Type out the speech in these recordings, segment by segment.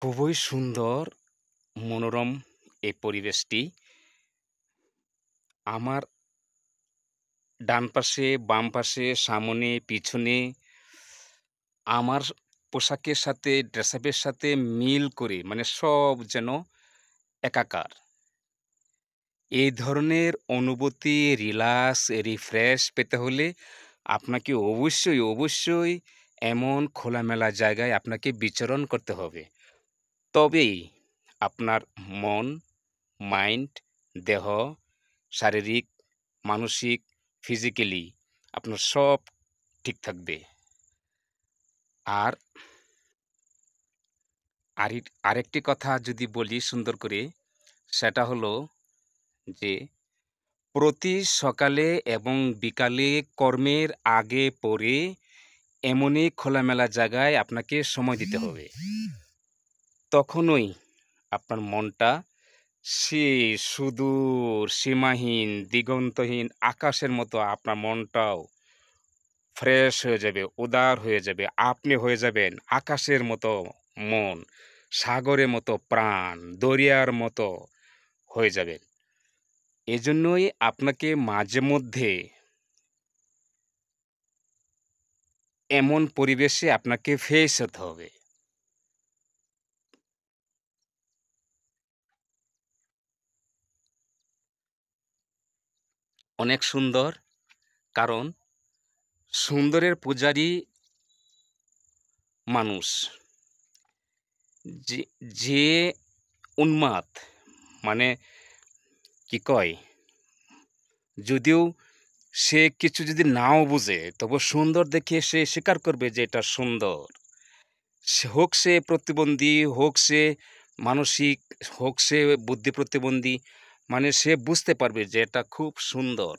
খুবই সুন্দর, মনোরম এই পরিবেশটি। আমার ডান পাশে, বাম পাশে, সামনে, পিছনে আমার পোশাকের সাথে, ড্রেস আপের সাথে মিল করে মানে সব যেন একাকার। এই ধরনের অনুভূতি, রিল্যাক্স, রিফ্রেশ পেতে হলে আপনাকে অবশ্যই এমন খোলামেলা জায়গায় আপনাকে বিচরণ করতে হবে। তবেই আপনার মন, মাইন্ড, দেহ, শারীরিক, মানসিক, ফিজিক্যালি আপনার সব ঠিক থাকবে। আর আরেকটি কথা যদি বলি সুন্দর করে, সেটা হলো যে প্রতি সকালে এবং বিকালে কর্মের আগে পরে এমনই খোলামেলা জায়গায় আপনাকে সময় দিতে হবে। তখনই আপনার মনটা সে সুদূর সীমাহীন দিগন্তহীন আকাশের মতো আপনার মনটাও ফ্রেশ হয়ে যাবে, উদার হয়ে যাবে। আপনি হয়ে যাবেন আকাশের মতো মন, সাগরের মতো প্রাণ, দরিয়ার মতো হয়ে যাবেন। এজন্যই আপনাকে মাঝে মধ্যে এমন পরিবেশে আপনাকে ফেস হতে হবে। অনেক সুন্দর, কারণ সুন্দরের পূজারী মানুষ। যে যে উন্মাদ মানে কি কয়? যদিও সে কিছু যদি নাও বুঝে, তবু সুন্দর দেখে সে স্বীকার করবে যে এটা সুন্দর। হোক সে প্রতিবন্ধী, হোক সে মানসিক, হোক সে বুদ্ধি প্রতিবন্ধী, মানে সে বুঝতে পারবে যে এটা খুব সুন্দর।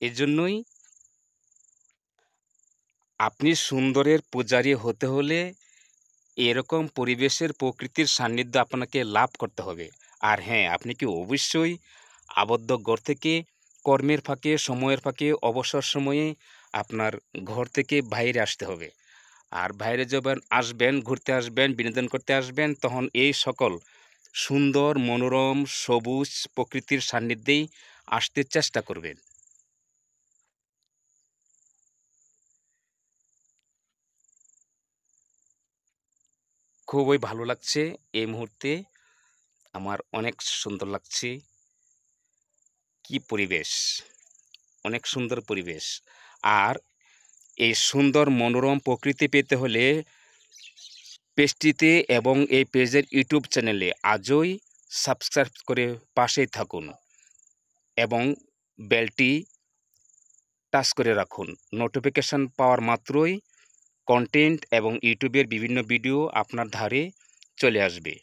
এজন্যই আপনি সুন্দরের পূজারী হতে হলে এরকম পরিবেশের প্রকৃতির সান্নিধ্য আপনাকে লাভ করতে হবে। আর হ্যাঁ, আপনি কি অবশ্যই আবদ্ধ ঘর থেকে কর্মের ফাঁকে, সময়ের ফাঁকে, অবসর সময়ে আপনার ঘর থেকে বাইরে আসতে হবে। আর বাইরে যখন আসবেন, ঘুরতে আসবেন, বিনোদন করতে আসবেন, তখন এই সকল সুন্দর, মনোরম, সবুজ প্রকৃতির সান্নিধ্যেই আসতে চেষ্টা করবেন। খুবই ভালো লাগছে এই মুহূর্তে। আমার অনেক সুন্দর লাগছে। কি পরিবেশ! অনেক সুন্দর পরিবেশ। আর এই সুন্দর মনোরম প্রকৃতি পেতে হলে পেজটিতে এবং এই পেজের ইউটিউব চ্যানেলে আজই সাবস্ক্রাইব করে পাশেই থাকুন এবং বেলটি টাচ করে রাখুন। নোটিফিকেশন পাওয়ার মাত্রই কনটেন্ট এবং ইউটিউবের বিভিন্ন ভিডিও আপনার ধারে চলে আসবে।